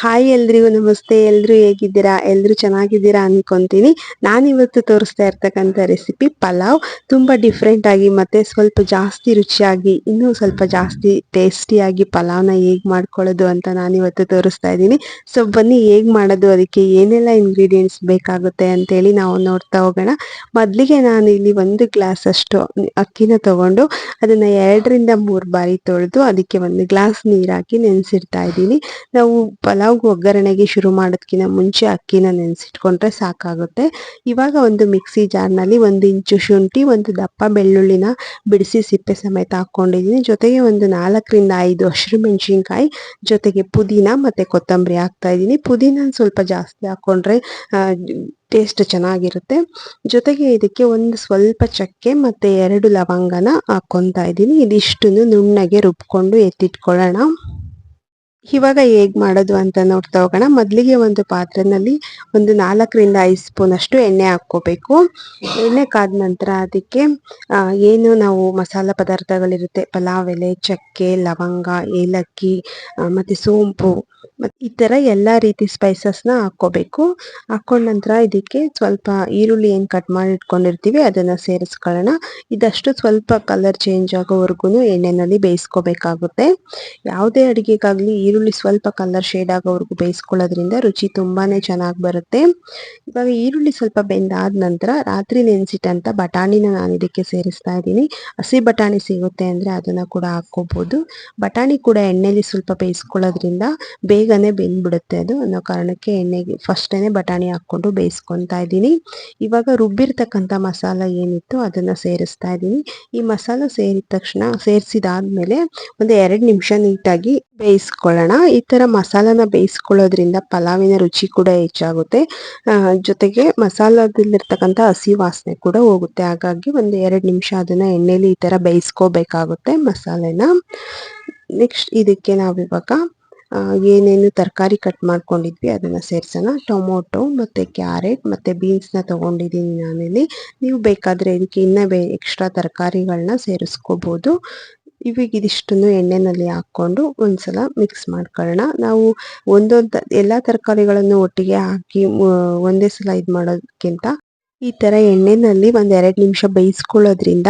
Hi ಎಲ್ರಿಗೂ ನಮಸ್ತೆ. ಎಲ್ರು ಹೇಗಿದ್ದೀರಾ? ಎಲ್ರು ಚೆನ್ನಾಗಿದ್ದೀರಾ ಅನ್ಕೊಂತೀನಿ. ನಾನಿವತ್ತು ತೋರಿಸ್ತಾ ಇರ್ತಕ್ಕಂಥ ರೆಸಿಪಿ ಪಲಾವ್. ತುಂಬಾ ಡಿಫ್ರೆಂಟ್ ಆಗಿ ಮತ್ತೆ ಸ್ವಲ್ಪ ಜಾಸ್ತಿ ರುಚಿಯಾಗಿ, ಇನ್ನೂ ಸ್ವಲ್ಪ ಜಾಸ್ತಿ ಟೇಸ್ಟಿಯಾಗಿ ಪಲಾವ್ನ ಹೇಗ್ ಮಾಡ್ಕೊಳ್ಳೋದು ಅಂತ ನಾನಿವತ್ತು ತೋರಿಸ್ತಾ ಇದ್ದೀನಿ. ಸೊ ಬನ್ನಿ ಹೇಗ್ ಮಾಡೋದು, ಅದಕ್ಕೆ ಏನೆಲ್ಲ ಇಂಗ್ರೀಡಿಯೆಂಟ್ಸ್ ಬೇಕಾಗುತ್ತೆ ಅಂತೇಳಿ ನಾವು ನೋಡ್ತಾ ಹೋಗೋಣ. ಮೊದಲಿಗೆ ನಾನು ಇಲ್ಲಿ 1 ಗ್ಲಾಸ್ ಅಷ್ಟು ಅಕ್ಕಿನ ತಗೊಂಡು ಅದನ್ನ 2 ರಿಂದ 3 ಬಾರಿ ತೊಳೆದು ಅದಕ್ಕೆ 1 ಗ್ಲಾಸ್ ನೀರ್ ಹಾಕಿ ನೆನೆಸಿಡ್ತಾ ಇದ್ದೀನಿ. ನಾವು ಪಲಾವ್ಗೆ ಒಗ್ಗರಣೆಗೆ ಶುರು ಮಾಡೋದಕ್ಕಿಂತ ಮುಂಚೆ ಅಕ್ಕಿನ ನೆನೆಸಿಟ್ಕೊಂಡ್ರೆ ಸಾಕಾಗುತ್ತೆ. ಇವಾಗ ಒಂದು ಮಿಕ್ಸಿ ಜಾರ್ನಲ್ಲಿ 1 ಇಂಚು ಶುಂಠಿ, 1 ದಪ್ಪ ಬೆಳ್ಳುಳ್ಳಿನ ಬಿಡಿಸಿ ಸಿಪ್ಪೆ ಸಮೇತ ಹಾಕೊಂಡಿದ್ದೀನಿ. ಜೊತೆಗೆ ಒಂದು 4 ರಿಂದ 5 ಹಸಿರುಮೆಣಸಿನ್ಕಾಯಿ, ಜೊತೆಗೆ ಪುದೀನ ಮತ್ತೆ ಕೊತ್ತಂಬರಿ ಹಾಕ್ತಾ ಇದ್ದೀನಿ. ಪುದೀನ ಸ್ವಲ್ಪ ಜಾಸ್ತಿ ಹಾಕೊಂಡ್ರೆ ಟೇಸ್ಟ್ ಚೆನ್ನಾಗಿರುತ್ತೆ. ಜೊತೆಗೆ ಇದಕ್ಕೆ ಒಂದು ಸ್ವಲ್ಪ ಚಕ್ಕೆ ಮತ್ತೆ 2 ಲವಂಗನ ಹಾಕೊತಾ ಇದ್ದೀನಿ. ಇದಿಷ್ಟನ್ನು ನುಣ್ಣಗೆ ರುಬ್ಕೊಂಡು ಎತ್ತಿಟ್ಕೊಳ್ಳೋಣ. ಇವಾಗ ಹೇಗ್ ಮಾಡೋದು ಅಂತ ನೋಡ್ತಾ ಹೋಗೋಣ. ಮೊದಲಿಗೆ ಒಂದು ಪಾತ್ರೆನಲ್ಲಿ ಒಂದು 4 ರಿಂದ 5 ಸ್ಪೂನ್ ಅಷ್ಟು ಎಣ್ಣೆ ಹಾಕ್ಕೋಬೇಕು. ಎಣ್ಣೆ ಕಾದ ನಂತರ ಅದಕ್ಕೆ ಏನು ನಾವು ಮಸಾಲ ಪದಾರ್ಥಗಳಿರುತ್ತೆ, ಪಲಾವ್ ಎಲೆ, ಚಕ್ಕೆ, ಲವಂಗ, ಏಲಕ್ಕಿ ಮತ್ತೆ ಸೋಂಪು ಈ ತರ ಎಲ್ಲಾ ರೀತಿ ಸ್ಪೈಸಸ್ನ ಹಾಕ್ಕೋಬೇಕು. ಹಾಕೊಂಡ ನಂತರ ಇದಕ್ಕೆ ಸ್ವಲ್ಪ ಈರುಳ್ಳಿ ಏನ್ ಕಟ್ ಮಾಡಿ ಇಟ್ಕೊಂಡಿರ್ತೀವಿ ಅದನ್ನ ಸೇರಿಸ್ಕೊಳ್ಳೋಣ. ಇದಷ್ಟು ಸ್ವಲ್ಪ ಕಲರ್ ಚೇಂಜ್ ಆಗೋವರೆಗೂ ಎಣ್ಣೆನಲ್ಲಿ ಬೇಯಿಸ್ಕೋಬೇಕಾಗುತ್ತೆ. ಯಾವುದೇ ಅಡಿಗೆಗಾಗ್ಲಿ ಈರುಳ್ಳಿ ಸ್ವಲ್ಪ ಕಲರ್ ಶೇಡ್ ಆಗೋವರೆಗೂ ಬೇಯಿಸ್ಕೊಳ್ಳೋದ್ರಿಂದ ರುಚಿ ತುಂಬಾನೇ ಚೆನ್ನಾಗಿ ಬರುತ್ತೆ. ಇವಾಗ ಈರುಳ್ಳಿ ಸ್ವಲ್ಪ ಬೆಂದಾದ ನಂತರ ರಾತ್ರಿ ನೆನೆಸಿಟ್ಟಂತ ಬಟಾಣಿನ ನಾನು ಇದಕ್ಕೆ ಸೇರಿಸ್ತಾ ಇದ್ದೀನಿ. ಹಸಿ ಬಟಾಣಿ ಸಿಗುತ್ತೆ ಅಂದ್ರೆ ಅದನ್ನ ಕೂಡ ಹಾಕೋಬಹುದು. ಬಟಾಣಿ ಕೂಡ ಎಣ್ಣೆಲಿ ಸ್ವಲ್ಪ ಬೇಯಿಸ್ಕೊಳ್ಳೋದ್ರಿಂದ ಬೇಗನೆ ಬೆಂದ್ಬಿಡುತ್ತೆ ಅದು ಅನ್ನೋ ಕಾರಣಕ್ಕೆ ಎಣ್ಣೆಗೆ ಫಸ್ಟೇನೆ ಬಟಾಣಿ ಹಾಕೊಂಡು ಬೇಯಿಸ್ಕೊತಾ ಇದ್ದೀನಿ. ಇವಾಗ ರುಬ್ಬಿರ್ತಕ್ಕಂಥ ಮಸಾಲ ಏನಿತ್ತು ಅದನ್ನ ಸೇರಿಸ್ತಾ ಇದ್ದೀನಿ. ಈ ಮಸಾಲ ಸೇರಿದ ತಕ್ಷಣ ಸೇರಿಸಿದಾದ್ಮೇಲೆ ಒಂದು 2 ನಿಮಿಷ ನೀಟಾಗಿ ಬೇಯಿಸ್ಕೊಳ್ಳೋಣ. ಈ ತರ ಮಸಾಲಾನ ಬೇಯಿಸ್ಕೊಳ್ಳೋದ್ರಿಂದ ಪಲಾವಿನ ರುಚಿ ಕೂಡ ಹೆಚ್ಚಾಗುತ್ತೆ. ಜೊತೆಗೆ ಮಸಾಲದಲ್ಲಿರ್ತಕ್ಕಂಥ ಹಸಿ ವಾಸನೆ ಕೂಡ ಹೋಗುತ್ತೆ. ಹಾಗಾಗಿ ಒಂದು 2 ನಿಮಿಷ ಅದನ್ನ ಎಣ್ಣೆಲಿ ಈ ತರ ಬೇಯಿಸ್ಕೋಬೇಕಾಗುತ್ತೆ ಮಸಾಲೆನ. ನೆಕ್ಸ್ಟ್ ಇದಕ್ಕೆ ನಾವಿವಾಗ ಏನೇನು ತರಕಾರಿ ಕಟ್ ಮಾಡ್ಕೊಂಡಿದ್ವಿ ಅದನ್ನ ಸೇರ್ಸೋಣ. ಟೊಮೊಟೊ ಮತ್ತೆ ಕ್ಯಾರೆಟ್ ಮತ್ತೆ ಬೀನ್ಸ್ನ ತಗೊಂಡಿದ್ದೀನಿ ನಾನಿಲ್ಲಿ. ನೀವು ಬೇಕಾದ್ರೆ ಇದಕ್ಕೆ ಇನ್ನೂ ಎಕ್ಸ್ಟ್ರಾ ತರಕಾರಿಗಳನ್ನ ಸೇರಿಸ್ಕೋಬಹುದು. ಇವಾಗ ಇದಿಷ್ಟನ್ನು ಎಣ್ಣೆನಲ್ಲಿ ಹಾಕೊಂಡು ಒಂದ್ಸಲ ಮಿಕ್ಸ್ ಮಾಡ್ಕೊಳ್ಳೋಣ. ನಾವು ಎಲ್ಲಾ ತರಕಾರಿಗಳನ್ನು ಒಟ್ಟಿಗೆ ಹಾಕಿ ಒಂದೇ ಸಲ ಇದು ಮಾಡೋದಕ್ಕಿಂತ ಈ ತರ ಎಣ್ಣೆನಲ್ಲಿ 1-2 ನಿಮಿಷ ಬೇಯಿಸ್ಕೊಳ್ಳೋದ್ರಿಂದ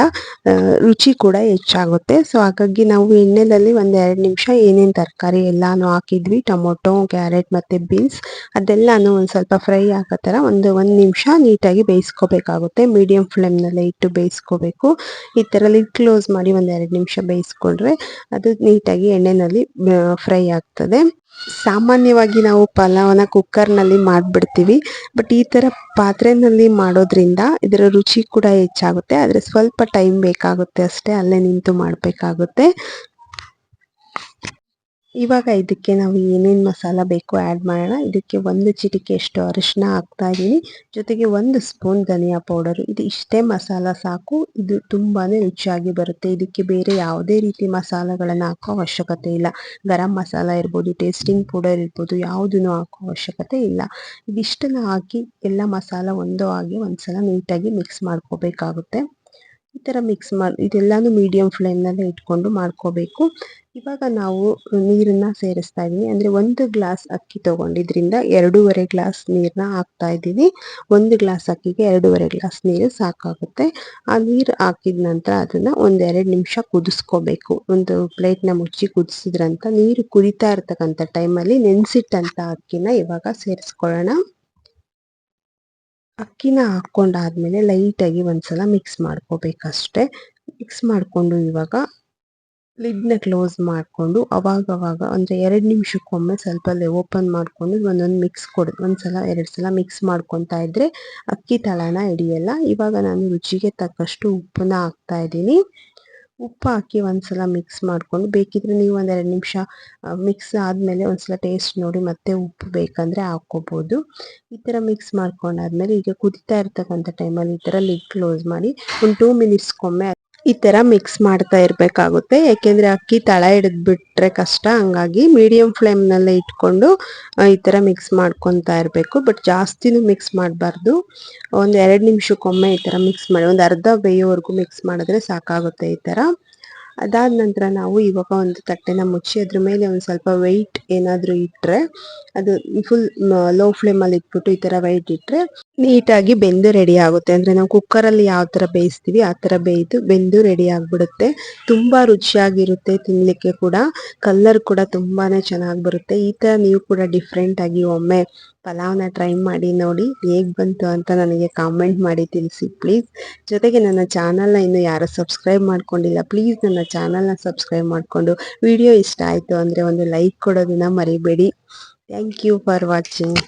ರುಚಿ ಕೂಡ ಹೆಚ್ಚಾಗುತ್ತೆ. ಸೊ ಹಾಗಾಗಿ ನಾವು ಎಣ್ಣೆನಲ್ಲಿ 1-2 ನಿಮಿಷ ಏನೇನು ತರಕಾರಿ ಎಲ್ಲಾನು ಹಾಕಿದ್ವಿ, ಟೊಮೊಟೊ, ಕ್ಯಾರೆಟ್ ಮತ್ತೆ ಬೀನ್ಸ್ ಅದೆಲ್ಲಾನು ಒಂದ್ ಸ್ವಲ್ಪ ಫ್ರೈ ಆಗೋ ತರ ಒಂದು ನಿಮಿಷ ನೀಟಾಗಿ ಬೇಯಿಸ್ಕೋಬೇಕಾಗುತ್ತೆ. ಮೀಡಿಯಂ ಫ್ಲೇಮ್ನಲ್ಲೇ ಇಟ್ಟು ಬೇಯಿಸ್ಕೋಬೇಕು. ಈ ತರ ಲಿಡ್ ಕ್ಲೋಸ್ ಮಾಡಿ 1-2 ನಿಮಿಷ ಬೇಯಿಸ್ಕೊಂಡ್ರೆ ಅದು ನೀಟಾಗಿ ಎಣ್ಣೆನಲ್ಲಿ ಫ್ರೈ ಆಗ್ತದೆ. ಸಾಮಾನ್ಯವಾಗಿ ನಾವು ಪಲಾವನ್ನ ಕುಕ್ಕರ್ನಲ್ಲಿ ಮಾಡ್ಬಿಡ್ತೀವಿ. ಬಟ್ ಈ ತರ ಪಾತ್ರೆನಲ್ಲಿ ಮಾಡೋದ್ರಿಂದ ಇದರ ರುಚಿ ಕೂಡ ಹೆಚ್ಚಾಗುತ್ತೆ. ಆದ್ರೆ ಸ್ವಲ್ಪ ಟೈಮ್ ಬೇಕಾಗುತ್ತೆ ಅಷ್ಟೇ, ಅಲ್ಲೇ ನಿಂತು ಮಾಡ್ಬೇಕಾಗುತ್ತೆ. ಇವಾಗ ಇದಕ್ಕೆ ನಾವು ಏನೇನು ಮಸಾಲ ಬೇಕು ಆ್ಯಡ್ ಮಾಡೋಣ. ಇದಕ್ಕೆ 1 ಚಿಟಿಕೆಯಷ್ಟು ಅರಿಶಿನ ಹಾಕ್ತಾ ಇದ್ದೀನಿ. ಜೊತೆಗೆ 1 ಸ್ಪೂನ್ ಧನಿಯಾ ಪೌಡರ್. ಇದು ಇಷ್ಟೇ ಮಸಾಲ ಸಾಕು. ಇದು ತುಂಬಾನೇ ರುಚಿಯಾಗಿ ಬರುತ್ತೆ. ಇದಕ್ಕೆ ಬೇರೆ ಯಾವುದೇ ರೀತಿ ಮಸಾಲೆಗಳನ್ನು ಹಾಕೋ ಅವಶ್ಯಕತೆ ಇಲ್ಲ. ಗರಂ ಮಸಾಲ ಇರ್ಬೋದು, ಟೇಸ್ಟಿಂಗ್ ಪೌಡರ್ ಇರ್ಬೋದು, ಯಾವುದನ್ನು ಹಾಕೋ ಅವಶ್ಯಕತೆ ಇಲ್ಲ. ಇದಿಷ್ಟನ್ನ ಹಾಕಿ ಎಲ್ಲ ಮಸಾಲ ಆಗಿ ಒಂದ್ಸಲ ನೀಟಾಗಿ ಮಿಕ್ಸ್ ಮಾಡ್ಕೋಬೇಕಾಗುತ್ತೆ. ಈ ತರ ಮಿಕ್ಸ್ ಇದೆಲ್ಲಾನು ಮೀಡಿಯಂ ಫ್ಲೇಮ್ನಲ್ಲೇ ಇಟ್ಕೊಂಡು ಮಾಡ್ಕೋಬೇಕು. ಇವಾಗ ನಾವು ನೀರನ್ನ ಸೇರಿಸ್ತಾ ಇದೀನಿ. ಅಂದ್ರೆ 1 ಗ್ಲಾಸ್ ಅಕ್ಕಿ ತಗೊಂಡಿದ್ರಿಂದ 2.5 ಗ್ಲಾಸ್ ನೀರನ್ನ ಹಾಕ್ತಾ ಇದ್ದೀನಿ. 1 ಗ್ಲಾಸ್ ಅಕ್ಕಿಗೆ 2.5 ಗ್ಲಾಸ್ ನೀರು ಸಾಕಾಗುತ್ತೆ. ಆ ನೀರು ಹಾಕಿದ ನಂತರ ಅದನ್ನ 1-2 ನಿಮಿಷ ಕುದಿಸ್ಕೋಬೇಕು. ಒಂದು ಪ್ಲೇಟ್ನ ಮುಚ್ಚಿ ಕುದಿಸಿದ್ರಂತ ನೀರು ಕುದಿತಾ ಇರ್ತಕ್ಕಂಥ ಟೈಮಲ್ಲಿ ನೆನೆಸಿಟ್ಟಂತ ಅಕ್ಕಿನ ಇವಾಗ ಸೇರಿಸ್ಕೊಳ್ಳೋಣ. ಅಕ್ಕಿನ ಹಾಕೊಂಡಾದ್ಮೇಲೆ ಲೈಟಾಗಿ ಒಂದ್ಸಲ ಮಿಕ್ಸ್ ಮಾಡ್ಕೋಬೇಕಷ್ಟೆ. ಮಿಕ್ಸ್ ಮಾಡ್ಕೊಂಡು ಇವಾಗ ಲಿಡ್ನ ಕ್ಲೋಸ್ ಮಾಡಿಕೊಂಡು ಅವಾಗವಾಗ ಅಂದರೆ 2 ನಿಮಿಷಕ್ಕೊಮ್ಮೆ ಸ್ವಲ್ಪ ಓಪನ್ ಮಾಡಿಕೊಂಡು ಮಿಕ್ಸ್ ಒಂದ್ಸಲ 2 ಸಲ ಮಿಕ್ಸ್ ಮಾಡ್ಕೊತಾ ಇದ್ರೆ ಅಕ್ಕಿ ತಳನ ಹಿಡಿಯಲ್ಲ. ಇವಾಗ ನಾನು ರುಚಿಗೆ ತಕ್ಕಷ್ಟು ಉಪ್ಪನ್ನ ಹಾಕ್ತಾ ಇದ್ದೀನಿ. ಉಪ್ಪು ಹಾಕಿ ಒಂದ್ಸಲ ಮಿಕ್ಸ್ ಮಾಡ್ಕೊಂಡು ಬೇಕಿದ್ರೆ ನೀವು 1-2 ನಿಮಿಷ ಮಿಕ್ಸ್ ಆದಮೇಲೆ ಒಂದ್ಸಲ ಟೇಸ್ಟ್ ನೋಡಿ ಮತ್ತೆ ಉಪ್ಪು ಬೇಕಂದ್ರೆ ಹಾಕ್ಕೋಬೋದು. ಈ ಥರ ಮಿಕ್ಸ್ ಮಾಡ್ಕೊಂಡಾದ್ಮೇಲೆ ಈಗ ಕುದಿತಾ ಇರ್ತಕ್ಕಂಥ ಟೈಮಲ್ಲಿ ಈ ಥರ ಲಿಡ್ ಕ್ಲೋಸ್ ಮಾಡಿ ಒಂದು 2 ಮಿನಿಟ್ಸ್ಗೊಮ್ಮೆ ಈ ತರ ಮಿಕ್ಸ್ ಮಾಡ್ತಾ ಇರ್ಬೇಕಾಗುತ್ತೆ. ಯಾಕೆಂದ್ರೆ ಅಕ್ಕಿ ತಳ ಹಿಡಿದ್ಬಿಟ್ರೆ ಕಷ್ಟ. ಹಂಗಾಗಿ ಮೀಡಿಯಂ ಫ್ಲೇಮ್ನಲ್ಲೇ ಇಟ್ಕೊಂಡು ಈ ತರ ಮಿಕ್ಸ್ ಮಾಡ್ಕೊತಾ ಇರಬೇಕು. ಬಟ್ ಜಾಸ್ತಿನೂ ಮಿಕ್ಸ್ ಮಾಡಬಾರ್ದು. 1-2 ನಿಮಿಷಕ್ಕೊಮ್ಮೆ ಈ ತರ ಮಿಕ್ಸ್ ಮಾಡಿ ಒಂದು ಅರ್ಧ ಬೇಯೋವರೆಗೂ ಮಿಕ್ಸ್ ಮಾಡಿದ್ರೆ ಸಾಕಾಗುತ್ತೆ. ಈ ತರ ಅದಾದ ನಂತರ ನಾವು ಇವಾಗ ಒಂದು ತಟ್ಟೆನ ಮುಚ್ಚಿ ಅದ್ರ ಮೇಲೆ ಒಂದು ಸ್ವಲ್ಪ ವೆಯ್ಟ್ ಏನಾದರೂ ಇಟ್ಟರೆ ಅದು ಫುಲ್ ಲೋ ಫ್ಲೇಮಲ್ಲಿ ಇಟ್ಬಿಟ್ಟು ಈ ಥರ ವೆಯ್ಟ್ ಇಟ್ಟರೆ ನೀಟಾಗಿ ಬೆಂದು ರೆಡಿ ಆಗುತ್ತೆ. ಅಂದರೆ ನಾವು ಕುಕ್ಕರಲ್ಲಿ ಯಾವ ಥರ ಬೇಯಿಸ್ತೀವಿ ಆ ಥರ ಬೆಂದು ರೆಡಿ ಆಗಿಬಿಡುತ್ತೆ. ತುಂಬ ರುಚಿಯಾಗಿರುತ್ತೆ, ತಿನ್ನಲಿಕ್ಕೆ ಕೂಡ ಕಲರ್ ಕೂಡ ತುಂಬಾ ಚೆನ್ನಾಗಿ ಬರುತ್ತೆ. ಈ ಥರ ನೀವು ಕೂಡ ಡಿಫ್ರೆಂಟಾಗಿ ಒಮ್ಮೆ ಪಲಾವ್ನ ಟ್ರೈ ಮಾಡಿ ನೋಡಿ, ಹೇಗೆ ಬಂತು ಅಂತ ನನಗೆ ಕಾಮೆಂಟ್ ಮಾಡಿ ತಿಳಿಸಿ ಪ್ಲೀಸ್. ಜೊತೆಗೆ ನನ್ನ ಚಾನಲ್ನ ಇನ್ನು ಯಾರು ಸಬ್ಸ್ಕ್ರೈಬ್ ಮಾಡ್ಕೊಂಡಿಲ್ಲ, ಪ್ಲೀಸ್ ನನ್ನ ಚಾನಲ್ನ ಸಬ್ಸ್ಕ್ರೈಬ್ ಮಾಡಿಕೊಂಡು ವಿಡಿಯೋ ಇಷ್ಟ ಆಯಿತು ಅಂದರೆ ಒಂದು ಲೈಕ್ ಕೊಡೋದನ್ನ ಮರಿಬೇಡಿ. Thank you for watching.